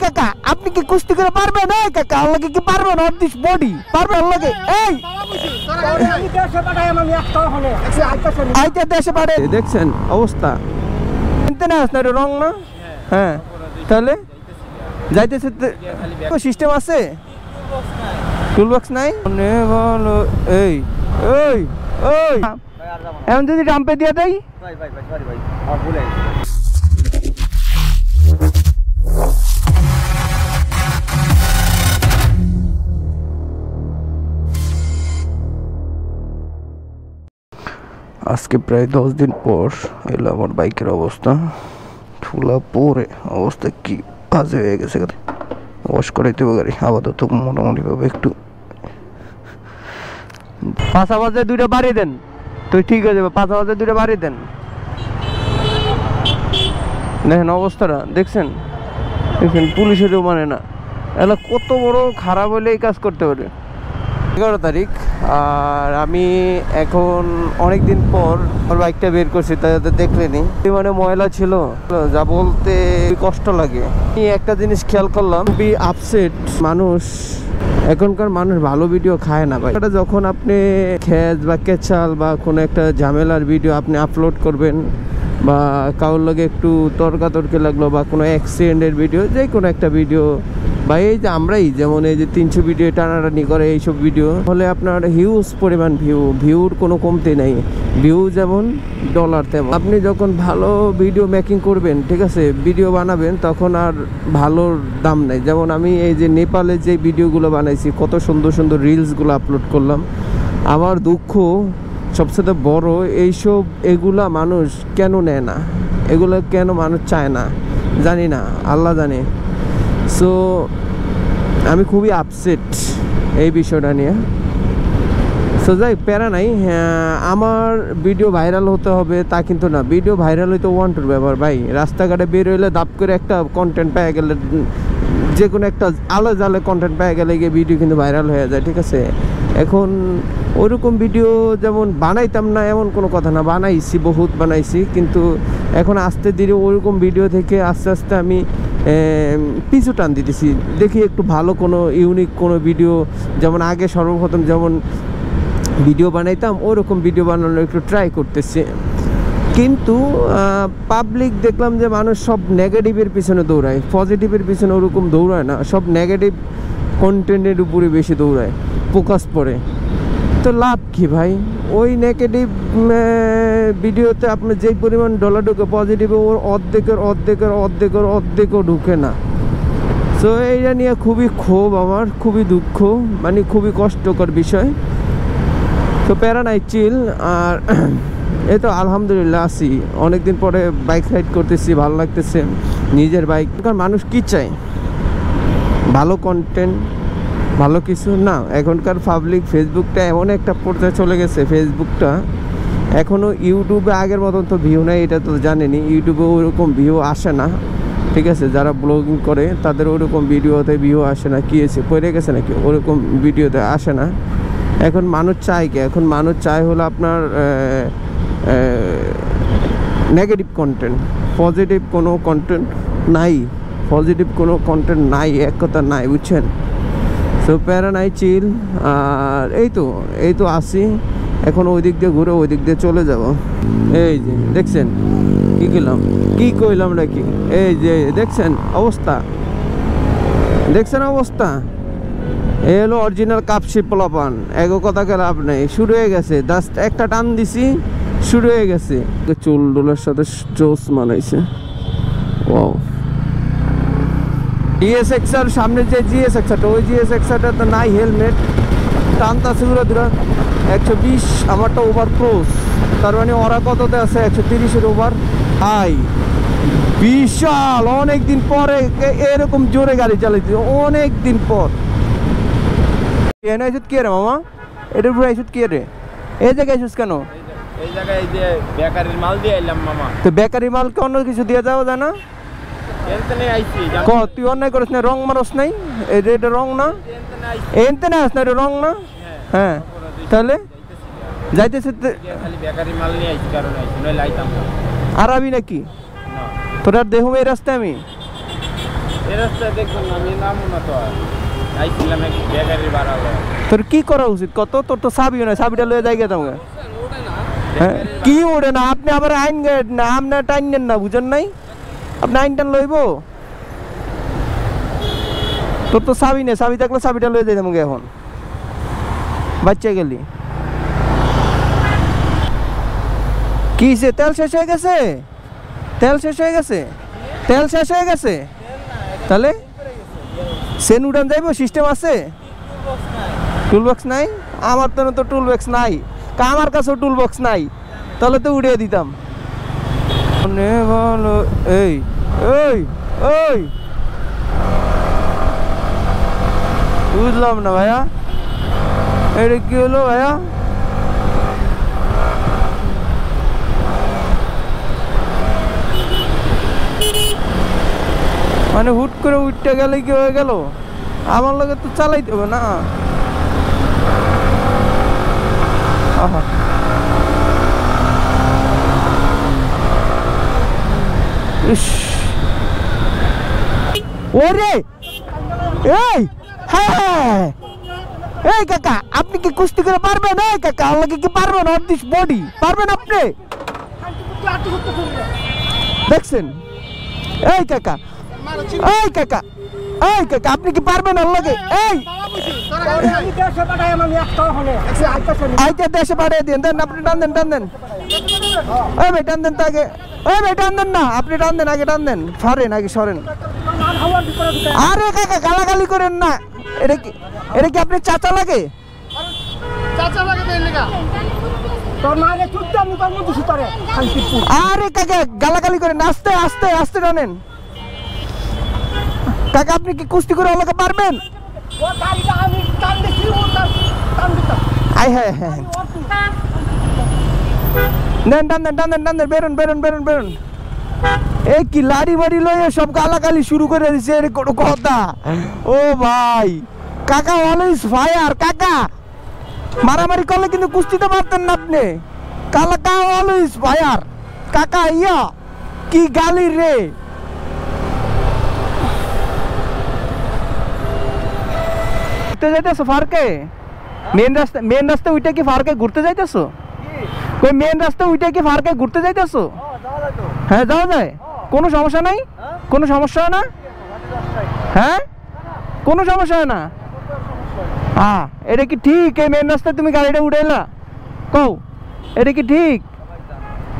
কাকা আপনি কি কুস্তি করে পারবেন? এই কাকা আল্লাহকে কি পারবেন? অন দিস বডি পারবেন আল্লাহকে? এই আইতে দেশে পারে দেখছেন অবস্থা চিনতে না আসলে রং না। হ্যাঁ তাহলে যাইতেছে সিস্টেম আছে, টুল বক্স নাই বলো। এই এই ওই এখন যদি ডাম্পে দিয়ে দেয় আজকে প্রায় 10 দিন পর এলো আমার বাইকের অবস্থা। ঠুলা পরে অবস্থা কি বাজে হয়ে গেছে, ওয়াশ করাইতে হবে গাড়ি আপাতত মোটামুটি ভাবে একটু। 5 আওয়াজে 2টা বাড়িয়ে দেন, তুই ঠিক হয়ে যাবে। 5 আওয়াজে 2টা বাড়িয়ে দেন। দেখেন অবস্থাটা দেখছেন, দেখছেন পুলিশেরও মানে না, এলা কত বড় খারাপ হলে এই কাজ করতে পারে। 11 তারিখ আর আমি এখন অনেক দিন পর আমার বাইকটা বের করছি, তাই দেখলেনি মানে ময়লা ছিল, যা বলতে কষ্ট লাগে। আমি একটা জিনিস খেয়াল করলাম, খুবই আপসেট মানুষ, এখনকার মানুষ ভালো ভিডিও খায় না ভাই। যখন আপনি খেজ বা কেচাল বা কোনো একটা ঝামেলার ভিডিও আপনি আপলোড করবেন বা কারোর লগে একটু তর্কাতর্কি লাগলো বা কোনো অ্যাক্সিডেন্টের ভিডিও, যে কোনো একটা ভিডিও বা এই যে আমরাই যেমন এই যে 300 ভিডিও টানাটানি করে এইসব ভিডিও হলে আপনার হিউজ পরিমাণ ভিউর কোনো কমতি নেই। ভিউ যেমন ডলার তেমন। আপনি যখন ভালো ভিডিও মেকিং করবেন, ঠিক আছে, ভিডিও বানাবেন, তখন আর ভালোর দাম নেই। যেমন আমি এই যে নেপালে যে ভিডিওগুলো বানাইছি, কত সুন্দর সুন্দর রিলসগুলো আপলোড করলাম। আমার দুঃখ সবচেয়ে বড়, এইসব এগুলা মানুষ কেন নেয় না, এগুলো কেন মানুষ চায় না জানি না, আল্লাহ জানে। সো আমি খুবই আপসেট এই বিষয়টা নিয়ে। সো যাই প্যারা নাই। হ্যাঁ, আমার ভিডিও ভাইরাল হতে হবে তা কিন্তু না, ভিডিও ভাইরাল হইতে ওয়ান্টুর ব্যাপার ভাই। রাস্তাঘাটে বের হইলে দাপ করে একটা কন্টেন্ট পেয়ে গেলে, যে কোনো একটা আলো জালে কন্টেন্ট পেয়ে গেলে গিয়ে ভিডিও কিন্তু ভাইরাল হয়ে যায়, ঠিক আছে। এখন ওইরকম ভিডিও যেমন বানাইতাম না এমন কোনো কথা না, বানাইছি, বহুত বানাইছি, কিন্তু এখন আস্তে ধীরে ওইরকম ভিডিও থেকে আস্তে আস্তে আমি পিছু টান দিতেছি। দেখি একটু ভালো কোনো ইউনিক কোনো ভিডিও, যেমন আগে সর্বপ্রথম যেমন ভিডিও বানাইতাম ওরকম ভিডিও বানানোর একটু ট্রাই করতেছি। কিন্তু পাবলিক দেখলাম যে মানুষ সব নেগেটিভের পিছনে দৌড়ায়, পজিটিভের পিছনে ওরকম দৌড়ায় না, সব নেগেটিভ কন্টেন্টের উপরে বেশি দৌড়ায়, ফোকাস পড়ে। তো লাভ কি ভাই? ওই নেগেটিভ ভিডিওতে আপনার যেই পরিমাণ ডলার ঢুকে, পজিটিভে ওর অর্ধেকও ঢুকে না। সো এইটা নিয়ে খুবই ক্ষোভ আমার, খুবই দুঃখ, মানে খুবই কষ্টকর বিষয়। তো প্যারা নাই, চিল। আর এই তো আলহামদুলিল্লাহ আছি, অনেকদিন পরে বাইক রাইড করতেছি, ভালো লাগতেছে নিজের বাইক। কারণ মানুষ কি চায়? ভালো কন্টেন্ট, ভালো কিছু না। এখনকার পাবলিক ফেসবুকটা এমন একটা পর্যায়ে চলে গেছে, ফেসবুকটা এখনও ইউটিউবে আগের মতন তো ভিউ নেই, এটা তো জানেনি। ইউটিউবে ওরকম ভিউ আসে না, ঠিক আছে। যারা ব্লগিং করে তাদের ওরকম ভিডিওতে ভিউ আসে না, কি এসে পড়ে গেছে নাকি, ওরকম ভিডিওতে আসে না। এখন মানুষ চায় কি? এখন মানুষ চায় হলো আপনার নেগেটিভ কন্টেন্ট, পজিটিভ কোনো কন্টেন্ট নাই, পজিটিভ কোনো কন্টেন্ট নাই, এক কথা নাই, বুঝছেন। সো প্যারা নাই, চিল। আর এই তো আসি, এখন ওই দিক দিয়ে ঘুরে ওই দিক দিয়ে চলে যাব। এই যে দেখছেন কি কইলাম নাকি, এই যে দেখছেন অবস্থা, এই হলো অরিজিনাল কাপসি পোলাপান। এগো কথা কে লাভ নেই, শুরু হয়ে গেছে, জাস্ট একটা টান দিছি, শুরু হয়ে গেছে। চুল ডোলের সাথে জোস মানাইছে। ওয়াও, GSX-R সামনে যে GSX-Rটা, ওই GSX-Rটা তো নাই হেলমেট, টানতাছে দূরা 120, আমারটা ওভার ক্রস, তার মানে ওরা কততে আছে 130-এর ওভার। হাই বিশাল, অনেকদিন পরে এরকম জোরে গাড়ি চালাইছে, অনেকদিন পর। কে রে মামা, এটার উপরে আইসুত কে রে? এই জায়গায় আইসুস কেন? এই জায়গায় এই যে বেকারির মাল দিয়ে আইলাম মামা। তো বেকারি মালকে অন্য কিছু দিয়ে যাওয়া যায় না? তুই অন্যায় করিস না, রং মারস নাই, এটা রং না, এনতে না আস না, এটা রং না। হ্যাঁ তাহলে যাইতেছে আর আমি নাকি তোর আর দেহ এই রাস্তায় আমি এই রাস্তায় দেখুন আমি নামও না তো আর আইছিলাম এক বেকারির বাড়ালো তোর কি করা উচিত কত তোর তো চাবিও না চাবিটা লয়ে যাই গে তোমাকে কি ওড়ে না আপনি আবার আইন না আপনি টাইন নেন না বুঝেন নাই আপনি আইন টান লইব তোর তো চাবি নেই চাবি থাকলে চাবিটা লয়ে যাই তোমাকে এখন বাচ্চা গেলি কি সে তেল শেষ হয়ে গেছে তেল শেষ হয়ে গেছে তেল শেষ হয়ে গেছে তাহলে সেন উড়ান যাইব সিস্টেম আছে টুল বক্স নাই আমার তো টুল বক্স নাই আমার কাছেও টুল বক্স নাই তাহলে তো উড়িয়ে দিতাম বলো এই এই এই বুঝলাম না ভাইয়া এটা কি হলো ভাইয়া মানে হুট করে উঠতে গেলে কি হয়ে গেল আমার লগে তো চালাইতে হবে না আহা ইস ওরে এই হ্যাঁ এই কাকা আপনি কি কুস্তি করে পারবেন এই কাকা আমাকে কি পারবেন অন দিস বডি পারবেন আপনি দেখছেন এই কাকা এই কাকা এই কাকা আপনি কি পারবেন আল্লাহকে এই আইতে দেশে পাঠিয়ে দিন দেন আপনি টান দেন ওই ভাই টান দেন তো আগে ওই ভাই টান দেন না আপনি টান দেন আগে টান দেন সরেন আগে সরেন আরে কাকা গালাগালি করেন না এটা কি আপনি চাচা লাগে আরে কাকা গালাগালি করেন আস্তে আস্তে আস্তে টানেন কাকা আপনি কি কুস্তি করে আমাকে পারবেন আই হ্যাঁ হ্যাঁ নেন টান দেন বেরোন এই কি লাড়ি বাড়ি লয়ে সব গালাগালি শুরু করে দিছে এর কোনো কথা ও ভাই কাকা অলওয়েজ ফায়ার কাকা মারামারি করলে কিন্তু কুস্তিতে পারতেন না আপনি কাকা অলওয়েজ ফায়ার কাকা ইয়া কি গালি রে যাইতেছো ফারকে মেন রাস্তা উইটা কি ফারকে ঘুরতে যাইতেছো ওই মেন রাস্তা উইটা কি ফারকে ঘুরতে যাইতেছো হ্যাঁ যাওয়া যায় কোনো সমস্যা নাই কোনো সমস্যা হয় না হ্যাঁ কোনো সমস্যা হয় না হ্যাঁ এটা কি ঠিক এই মেন রাস্তায় তুমি গাড়িটা উঠাইলা কও এটা কি ঠিক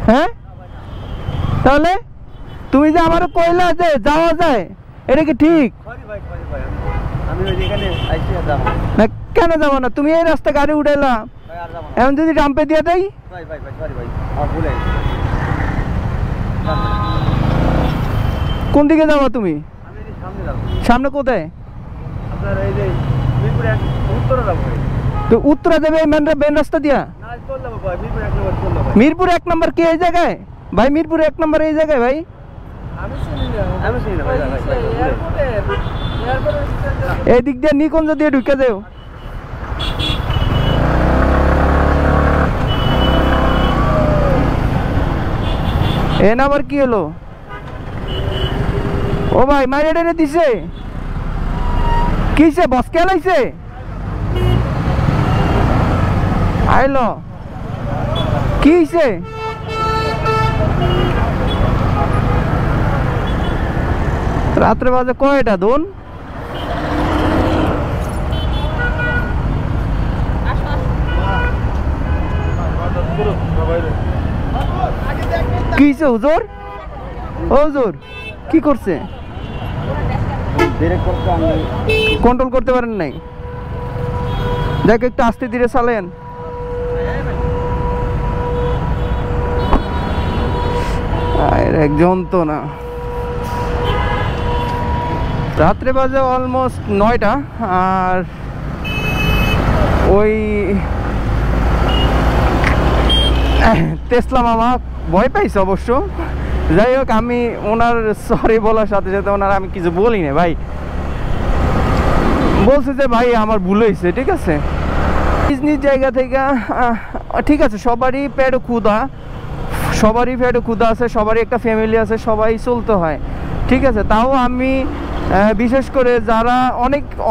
হ্যাঁ তাহলে তুমি যে আমার কইলা যে যাওয়া যায় এটা কি ঠিক না কেন যাবো না তুমি এই রাস্তা গাড়ি উঠাইলা এখন যদি ডাম্পে দিয়ে দেই কোন দিকে যাবো তুমি সামনে কোথায় তো উত্তরা যাবে মেন রাস্তা দিয়া মিরপুর 1 নম্বর কি এই জায়গায় ভাই মিরপুর 1 নম্বর এই জায়গায় ভাই এই দিক দিয়ে নিকুঞ্জ দিয়ে ঢুকে যাও এ নাম্বার কি হলো ও ভাই মাইরে ডেরে দিছে কিসে বস কে লাইছে আইলো কিসে রাত্রে বাজে কয়টা দোন কিসে হুজুর ও হুজুর কি করছে কন্ট্রোল করতে পারেন নাই দেখ একটু আস্তে ধীরে চালেন একজন তো না রাত্রে বাজে অলমোস্ট 9টা আর ওই টেসলা মামা ভয় পাইছে অবশ্য যাই হোক আমি ওনার সরি বলার সাথে সাথে ওনার আমি কিছু বলি না ভাই বলছে যে ভাই আমার ভুল হয়েছে ঠিক আছে নিজ নিজ জায়গা থেকে ঠিক আছে সবারই পেট ক্ষুধা আছে সবারই একটা ফ্যামিলি আছে সবাই চলতে হয় ঠিক আছে তাও আমি বিশেষ করে যারা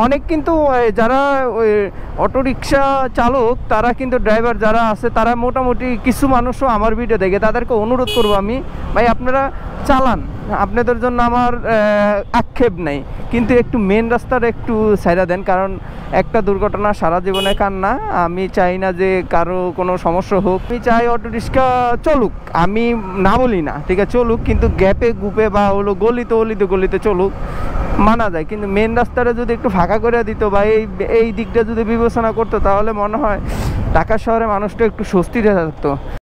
অনেক কিন্তু যারা ওই অটোরিকশা চালক, তারা কিন্তু ড্রাইভার যারা আছে, তারা মোটামুটি কিছু মানুষও আমার ভিডিও দেখে। তাদেরকে অনুরোধ করব আমি, ভাই আপনারা চালান, আপনাদের জন্য আমার আক্ষেপ নেই, কিন্তু একটু মেন রাস্তাটা একটু ছাইড়া দেন, কারণ একটা দুর্ঘটনা সারা জীবনে কান্না। আমি চাই না যে কারো কোনো সমস্যা হোক। আমি চাই অটোরিক্সা চলুক, আমি না বলি না, ঠিক আছে চলুক, কিন্তু গ্যাপে গুপে বা হলো গলিতে চলুক, মানা যায়। কিন্তু মেন রাস্তাটা যদি একটু ফাঁকা করে দিত বা এই দিকটা যদি বিবেচনা করতো, তাহলে মনে হয় ঢাকা শহরে মানুষটা একটু স্বস্তিতে থাকতো।